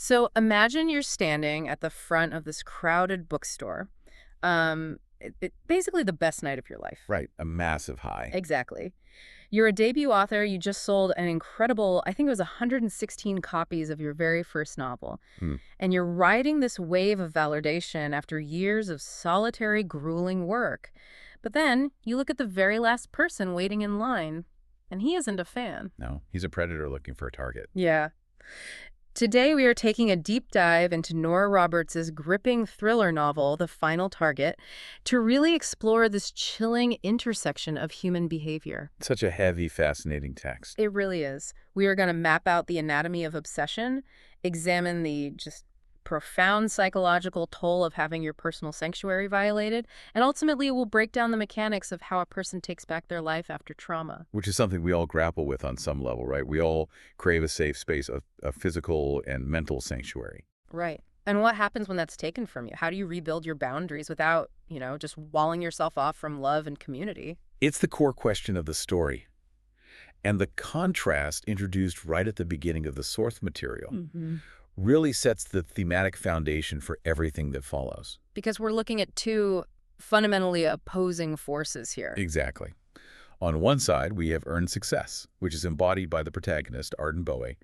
So imagine you're standing at the front of this crowded bookstore. Basically the best night of your life. Right, a massive high. Exactly. You're a debut author. You just sold an incredible, I think it was 116 copies of your very first novel. Hmm. And you're riding this wave of validation after years of solitary, grueling work. But then you look at the very last person waiting in line, and he isn't a fan. No, he's a predator looking for a target. Yeah. Today, we are taking a deep dive into Nora Roberts' gripping thriller novel, The Final Target, to really explore this chilling intersection of human behavior. Such a heavy, fascinating text. It really is. We are going to map out the anatomy of obsession, examine the just profound psychological toll of having your personal sanctuary violated, and ultimately we'll break down the mechanics of how a person takes back their life after trauma. Which is something we all grapple with on some level, right? We all crave a safe space, a physical and mental sanctuary. Right. And what happens when that's taken from you? How do you rebuild your boundaries without, just walling yourself off from love and community? It's the core question of the story. And the contrast introduced right at the beginning of the source material really sets the thematic foundation for everything that follows. Because we're looking at two fundamentally opposing forces here. Exactly. On one side, we have earned success, which is embodied by the protagonist, Arden Bowie.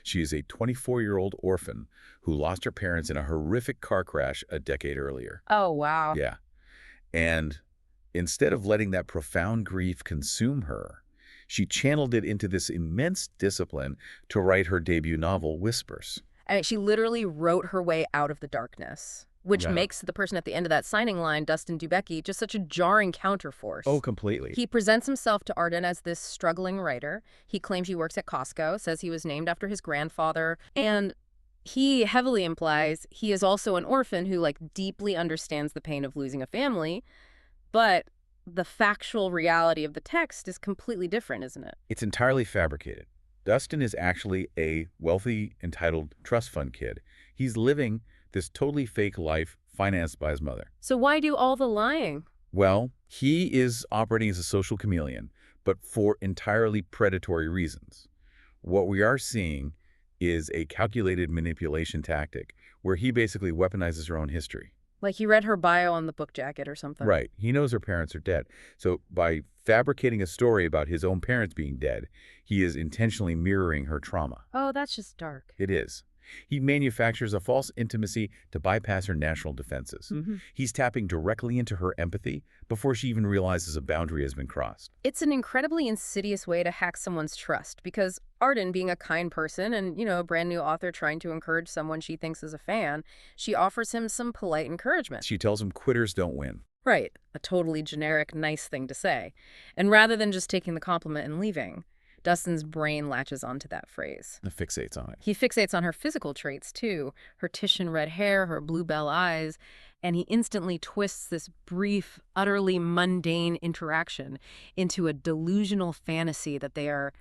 She is a 24-year-old orphan who lost her parents in a horrific car crash a decade earlier. Oh, wow. Yeah. And instead of letting that profound grief consume her, she channeled it into this immense discipline to write her debut novel, Whispers. I mean, she literally wrote her way out of the darkness, which Yeah. makes the person at the end of that signing line, Dustin just such a jarring counterforce. Oh, completely. He presents himself to Arden as this struggling writer. He claims he works at Costco, says he was named after his grandfather, and he heavily implies he is also an orphan who, deeply understands the pain of losing a family, but the factual reality of the text is completely different, isn't it? It's entirely fabricated. Dustin is actually a wealthy, entitled trust fund kid. He's living this totally fake life financed by his mother. So why do all the lying? Well, he is operating as a social chameleon, but for entirely predatory reasons. What we are seeing is a calculated manipulation tactic where he basically weaponizes her own history. Like he read her bio on the book jacket or something. Right. He knows her parents are dead. So by fabricating a story about his own parents being dead, he is intentionally mirroring her trauma. Oh, that's just dark. It is. He manufactures a false intimacy to bypass her natural defenses. He's tapping directly into her empathy before she even realizes a boundary has been crossed. It's an incredibly insidious way to hack someone's trust because Arden, being a kind person and, a brand new author trying to encourage someone she thinks is a fan, she offers him some polite encouragement. She tells him quitters don't win. Right. A totally generic, nice thing to say. And rather than just taking the compliment and leaving, Dustin's brain latches onto that phrase. And fixates on it. He fixates on her physical traits, too. Her Titian red hair, her bluebell eyes, and he instantly twists this brief, utterly mundane interaction into a delusional fantasy that they are,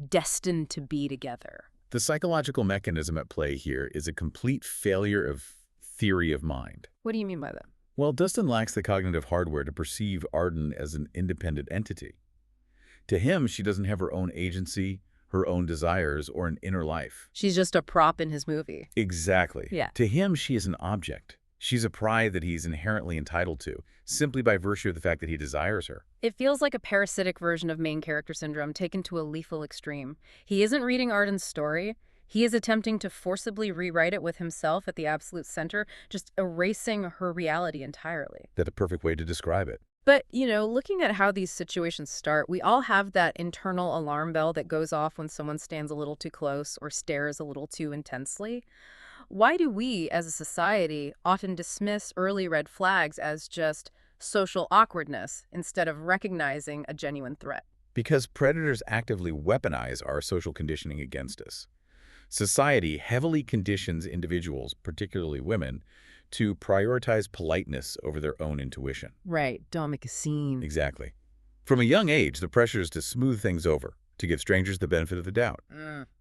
destined to be together. The psychological mechanism at play here is a complete failure of theory of mind. What do you mean by that? Well, Dustin lacks the cognitive hardware to perceive Arden as an independent entity. To him, she doesn't have her own agency, her own desires, or an inner life. She's just a prop in his movie. Exactly. Yeah. To him, she is an object. She's a prey that he's inherently entitled to, simply by virtue of the fact that he desires her. It feels like a parasitic version of main character syndrome taken to a lethal extreme. He isn't reading Arden's story. He is attempting to forcibly rewrite it with himself at the absolute center, just erasing her reality entirely. That's a perfect way to describe it. But, looking at how these situations start, we all have that internal alarm bell that goes off when someone stands a little too close or stares a little too intensely. Why do we, as a society, often dismiss early red flags as just social awkwardness instead of recognizing a genuine threat? Because predators actively weaponize our social conditioning against us. Society heavily conditions individuals, particularly women, to prioritize politeness over their own intuition. Right. Don't make a scene. Exactly. From a young age, the pressure is to smooth things over, to give strangers the benefit of the doubt.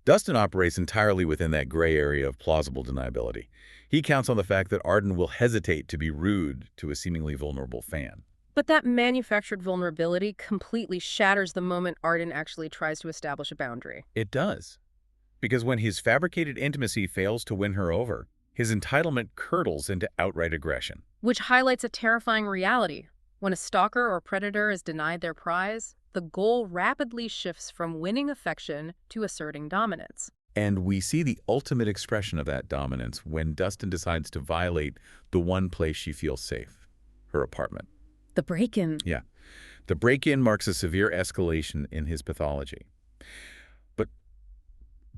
Dustin operates entirely within that gray area of plausible deniability. He counts on the fact that Arden will hesitate to be rude to a seemingly vulnerable fan. But that manufactured vulnerability completely shatters the moment Arden actually tries to establish a boundary. It does. Because when his fabricated intimacy fails to win her over, his entitlement curdles into outright aggression. Which highlights a terrifying reality. When a stalker or predator is denied their prize, the goal rapidly shifts from winning affection to asserting dominance. And we see the ultimate expression of that dominance when Dustin decides to violate the one place she feels safe, her apartment. The break-in. Yeah. The break-in marks a severe escalation in his pathology. But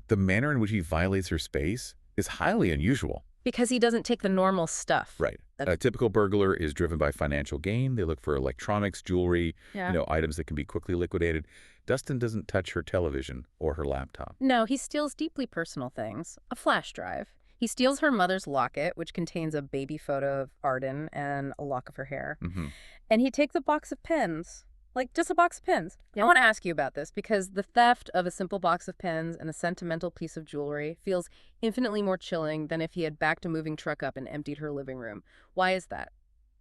the manner in which he violates her space is highly unusual. Because he doesn't take the normal stuff. Right. A typical burglar is driven by financial gain. They look for electronics, jewelry, items that can be quickly liquidated. Dustin doesn't touch her television or her laptop. No, he steals deeply personal things. A flash drive. He steals her mother's locket, which contains a baby photo of Arden and a lock of her hair. And he takes a box of pens. Like, just a box of pens. I want to ask you about this because the theft of a simple box of pens and a sentimental piece of jewelry feels infinitely more chilling than if he had backed a moving truck up and emptied her living room. Why is that?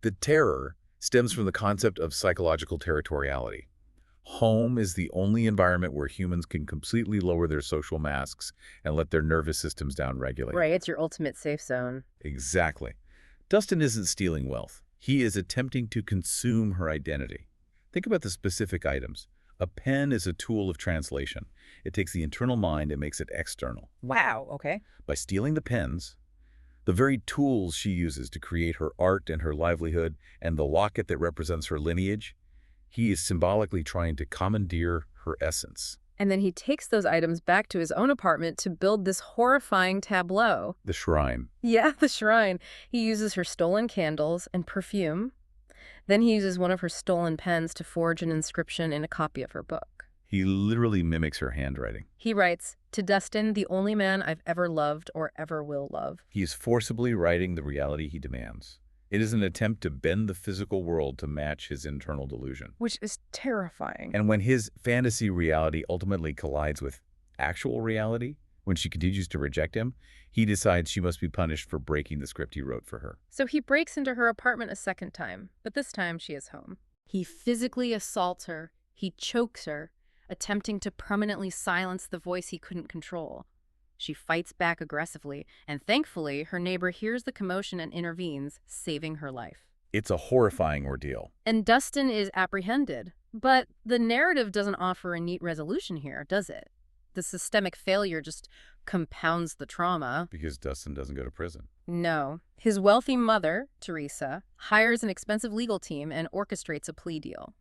The terror stems from the concept of psychological territoriality. Home is the only environment where humans can completely lower their social masks and let their nervous systems down-regulate. Right, it's your ultimate safe zone. Exactly. Dustin isn't stealing wealth. He is attempting to consume her identity. Think about the specific items. A pen is a tool of translation. It takes the internal mind and makes it external. Wow, okay. By stealing the pens, the very tools she uses to create her art and her livelihood, and the locket that represents her lineage, he is symbolically trying to commandeer her essence. And then he takes those items back to his own apartment to build this horrifying tableau. The shrine. Yeah, the shrine. He uses her stolen candles and perfume. Then he uses one of her stolen pens to forge an inscription in a copy of her book. He literally mimics her handwriting. He writes, "To Dustin, the only man I've ever loved or ever will love." He is forcibly writing the reality he demands. It is an attempt to bend the physical world to match his internal delusion. Which is terrifying. And when his fantasy reality ultimately collides with actual reality, when she continues to reject him, he decides she must be punished for breaking the script he wrote for her. So he breaks into her apartment a second time, but this time she is home. He physically assaults her. He chokes her, attempting to permanently silence the voice he couldn't control. She fights back aggressively, and thankfully, her neighbor hears the commotion and intervenes, saving her life. It's a horrifying ordeal. And Dustin is apprehended. But the narrative doesn't offer a neat resolution here, does it? The systemic failure just compounds the trauma. Because Dustin doesn't go to prison. No. His wealthy mother, Teresa, hires an expensive legal team and orchestrates a plea deal.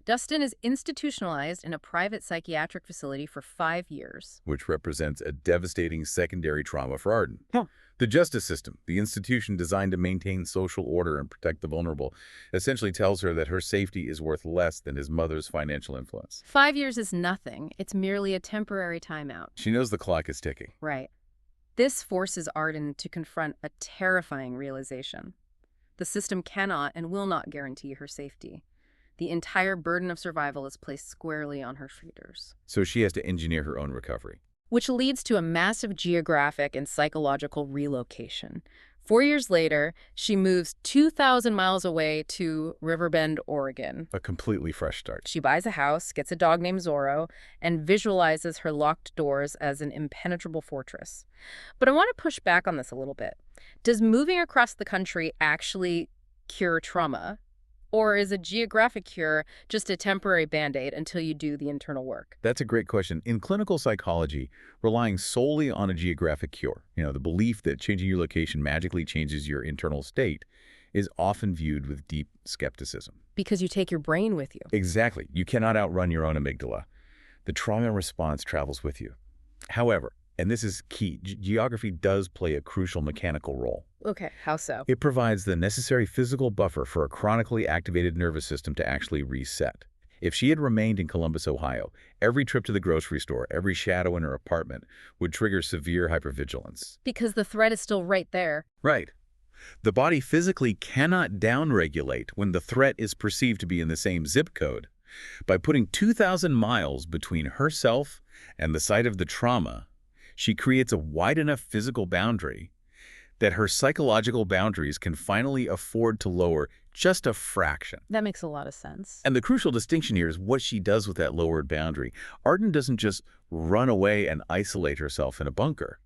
Dustin is institutionalized in a private psychiatric facility for 5 years. Which represents a devastating secondary trauma for Arden. Huh. The justice system, the institution designed to maintain social order and protect the vulnerable, essentially tells her that her safety is worth less than his mother's financial influence. 5 years is nothing. It's merely a temporary timeout. She knows the clock is ticking. Right. This forces Arden to confront a terrifying realization. The system cannot and will not guarantee her safety. The entire burden of survival is placed squarely on her shoulders. So she has to engineer her own recovery. Which leads to a massive geographic and psychological relocation. 4 years later, she moves 2,000 miles away to Riverbend, Oregon. A completely fresh start. She buys a house, gets a dog named Zorro, and visualizes her locked doors as an impenetrable fortress. But I want to push back on this a little bit. Does moving across the country actually cure trauma? Or is a geographic cure just a temporary Band-Aid until you do the internal work? That's a great question. In clinical psychology, relying solely on a geographic cure, the belief that changing your location magically changes your internal state, is often viewed with deep skepticism. Because you take your brain with you. Exactly. You cannot outrun your own amygdala. The trauma response travels with you. However, and this is key, geography does play a crucial mechanical role. Okay, how so? It provides the necessary physical buffer for a chronically activated nervous system to actually reset. If she had remained in Columbus, Ohio, every trip to the grocery store, every shadow in her apartment would trigger severe hypervigilance. Because the threat is still right there. Right. The body physically cannot downregulate when the threat is perceived to be in the same zip code. By putting 2,000 miles between herself and the site of the trauma, she creates a wide enough physical boundary that her psychological boundaries can finally afford to lower just a fraction. That makes a lot of sense. And the crucial distinction here is what she does with that lowered boundary. Arden doesn't just run away and isolate herself in a bunker.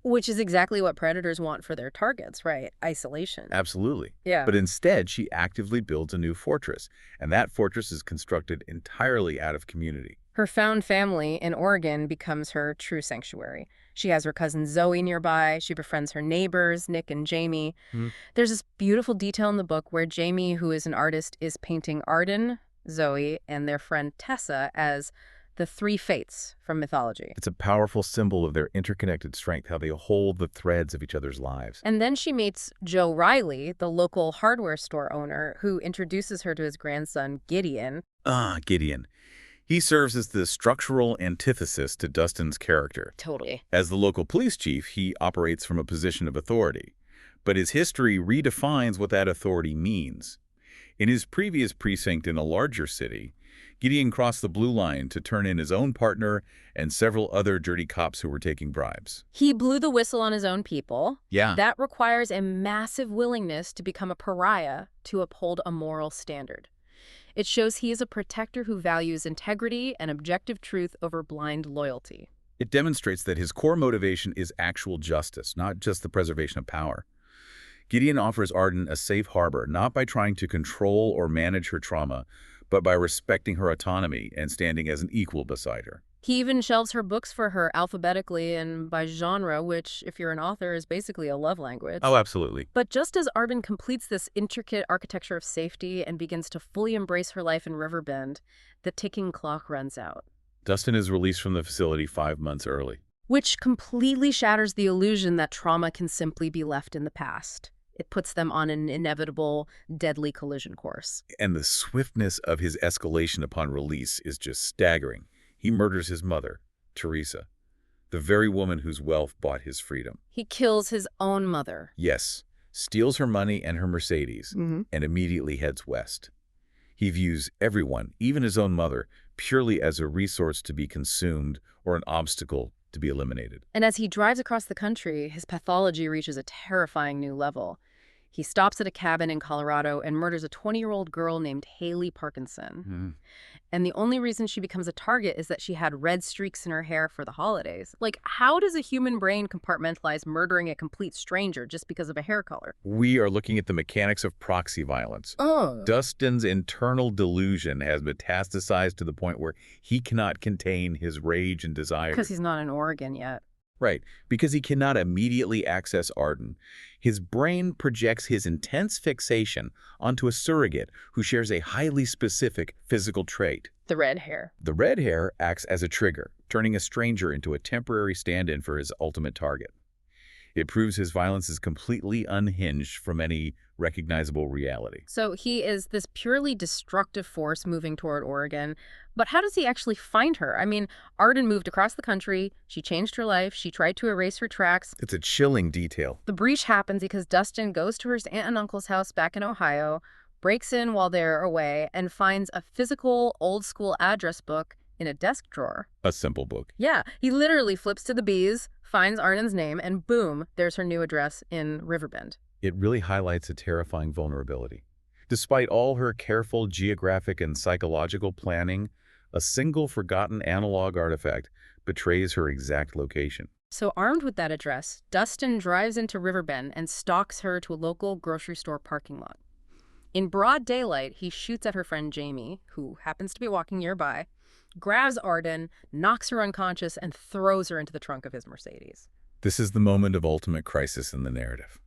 Which is exactly what predators want for their targets, right? Isolation. Absolutely. Yeah. But instead, she actively builds a new fortress, and that fortress is constructed entirely out of community. Her found family in Oregon becomes her true sanctuary. She has her cousin Zoe nearby. She befriends her neighbors, Nick and Jamie. Hmm. There's this beautiful detail in the book where Jamie, who is an artist, is painting Arden, Zoe, and their friend Tessa as the three fates from mythology. It's a powerful symbol of their interconnected strength, how they hold the threads of each other's lives. And then she meets Joe Riley, the local hardware store owner, who introduces her to his grandson, Gideon. Gideon. He serves as the structural antithesis to Dustin's character. Totally. As the local police chief, he operates from a position of authority. But his history redefines what that authority means. In his previous precinct in a larger city, Gideon crossed the blue line to turn in his own partner and several other dirty cops who were taking bribes. He blew the whistle on his own people. Yeah. That requires a massive willingness to become a pariah to uphold a moral standard. It shows he is a protector who values integrity and objective truth over blind loyalty. It demonstrates that his core motivation is actual justice, not just the preservation of power. Gideon offers Arden a safe harbor, not by trying to control or manage her trauma, but by respecting her autonomy and standing as an equal beside her. He even shelves her books for her alphabetically and by genre, which, if you're an author, is basically a love language. Oh, absolutely. But just as Arden completes this intricate architecture of safety and begins to fully embrace her life in Riverbend, the ticking clock runs out. Dustin is released from the facility 5 months early. Which completely shatters the illusion that trauma can simply be left in the past. It puts them on an inevitable, deadly collision course. And the swiftness of his escalation upon release is just staggering. He murders his mother, Teresa, the very woman whose wealth bought his freedom. He kills his own mother. Yes, steals her money and her Mercedes, and immediately heads west. He views everyone, even his own mother, purely as a resource to be consumed or an obstacle to be eliminated. And as he drives across the country, his pathology reaches a terrifying new level. He stops at a cabin in Colorado and murders a 20-year-old girl named Haley Parkinson. And the only reason she becomes a target is that she had red streaks in her hair for the holidays. Like, how does a human brain compartmentalize murdering a complete stranger just because of a hair color? We are looking at the mechanics of proxy violence. Oh. Dustin's internal delusion has metastasized to the point where he cannot contain his rage and desire. Because he's not in Oregon yet. Right, because he cannot immediately access Arden. His brain projects his intense fixation onto a surrogate who shares a highly specific physical trait. The red hair. The red hair acts as a trigger, turning a stranger into a temporary stand-in for his ultimate target. It proves his violence is completely unhinged from any recognizable reality. So he is this purely destructive force moving toward Oregon. But how does he actually find her? I mean, Arden moved across the country. She changed her life. She tried to erase her tracks. It's a chilling detail. The breach happens because Dustin goes to his aunt and uncle's house back in Ohio, breaks in while they're away, and finds a physical, old-school address book in a desk drawer. A simple book. Yeah, he literally flips to the B's, finds Arden's name, and boom, there's her new address in Riverbend. It really highlights a terrifying vulnerability. Despite all her careful geographic and psychological planning, a single forgotten analog artifact betrays her exact location. So armed with that address, Dustin drives into Riverbend and stalks her to a local grocery store parking lot. In broad daylight, he shoots at her friend Jamie, who happens to be walking nearby, grabs Arden, knocks her unconscious, and throws her into the trunk of his Mercedes. This is the moment of ultimate crisis in the narrative.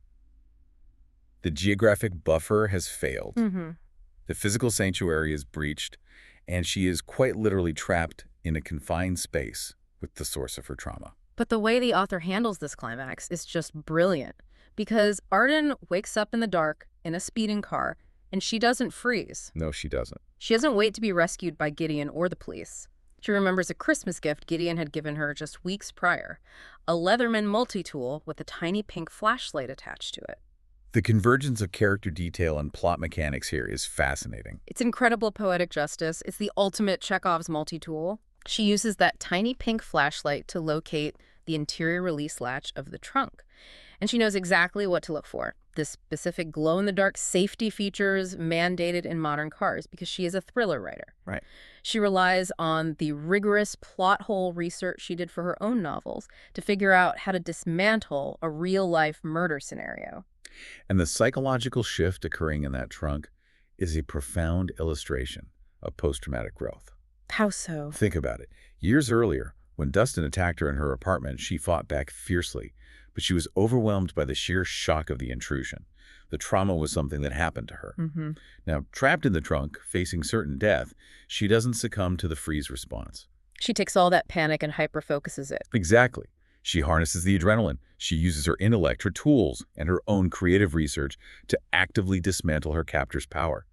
The geographic buffer has failed. The physical sanctuary is breached, and she is quite literally trapped in a confined space with the source of her trauma. But the way the author handles this climax is just brilliant, because Arden wakes up in the dark in a speeding car, and she doesn't freeze. No, she doesn't. She doesn't wait to be rescued by Gideon or the police. She remembers a Christmas gift Gideon had given her just weeks prior, a Leatherman multi-tool with a tiny pink flashlight attached to it. The convergence of character detail and plot mechanics here is fascinating. It's incredible poetic justice. It's the ultimate Chekhov's multi-tool. She uses that tiny pink flashlight to locate the interior release latch of the trunk. And she knows exactly what to look for. The specific glow-in-the-dark safety features mandated in modern cars because she is a thriller writer. Right. She relies on the rigorous plot hole research she did for her own novels to figure out how to dismantle a real-life murder scenario. And the psychological shift occurring in that trunk is a profound illustration of post-traumatic growth. How so? Think about it. Years earlier, when Dustin attacked her in her apartment, she fought back fiercely, but she was overwhelmed by the sheer shock of the intrusion. The trauma was something that happened to her. Mm-hmm. Now, trapped in the trunk, facing certain death, she doesn't succumb to the freeze response. She takes all that panic and hyper-focuses it. Exactly. She harnesses the adrenaline. She uses her intellect, her tools, and her own creative research to actively dismantle her captor's power.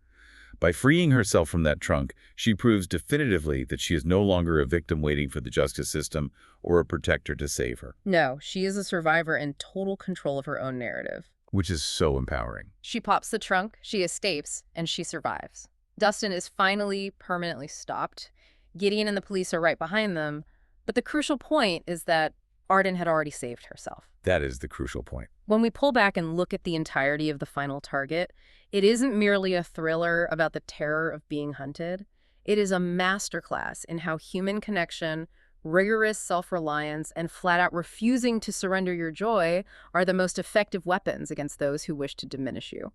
By freeing herself from that trunk, she proves definitively that she is no longer a victim waiting for the justice system or a protector to save her, No, she is a survivor in total control of her own narrative. which is so empowering. She pops the trunk, she escapes, and she survives. Dustin is finally permanently stopped. Gideon and the police are right behind them, but the crucial point is that Arden had already saved herself. That is the crucial point. When we pull back and look at the entirety of The Final Target, it isn't merely a thriller about the terror of being hunted. It is a masterclass in how human connection, rigorous self-reliance, and flat-out refusing to surrender your joy are the most effective weapons against those who wish to diminish you.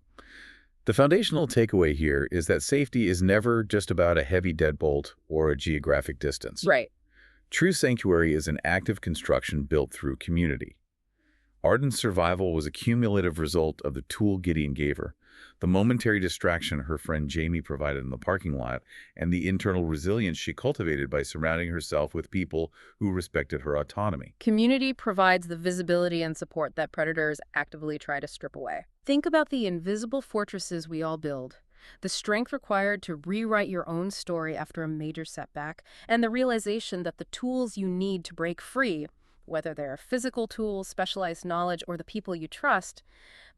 The foundational takeaway here is that safety is never just about a heavy deadbolt or a geographic distance. Right. True sanctuary is an active construction built through community. Arden's survival was a cumulative result of the tool Gideon gave her, the momentary distraction her friend Jamie provided in the parking lot, and the internal resilience she cultivated by surrounding herself with people who respected her autonomy. Community provides the visibility and support that predators actively try to strip away. Think about the invisible fortresses we all build, the strength required to rewrite your own story after a major setback, and the realization that the tools you need to break free, whether they're physical tools, specialized knowledge, or the people you trust,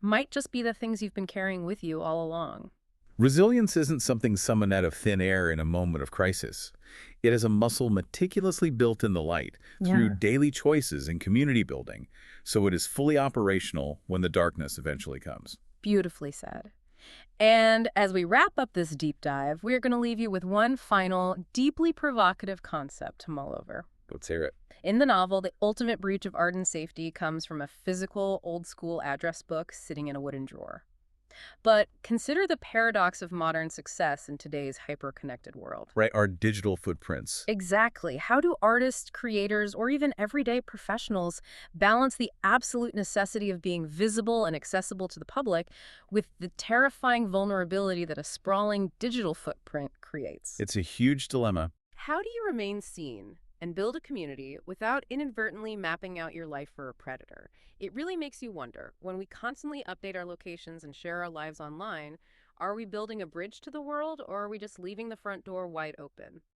might just be the things you've been carrying with you all along. Resilience isn't something summoned out of thin air in a moment of crisis. It is a muscle meticulously built in the light through daily choices and community building, so it is fully operational when the darkness eventually comes. Beautifully said. And as we wrap up this deep dive, we're going to leave you with one final, deeply provocative concept to mull over. Let's hear it. In the novel, the ultimate breach of Arden's safety comes from a physical, old-school address book sitting in a wooden drawer. But consider the paradox of modern success in today's hyper-connected world. Right, our digital footprints. Exactly. How do artists, creators, or even everyday professionals balance the absolute necessity of being visible and accessible to the public with the terrifying vulnerability that a sprawling digital footprint creates? It's a huge dilemma. How do you remain seen and build a community without inadvertently mapping out your life for a predator? It really makes you wonder, when we constantly update our locations and share our lives online, are we building a bridge to the world, or are we just leaving the front door wide open?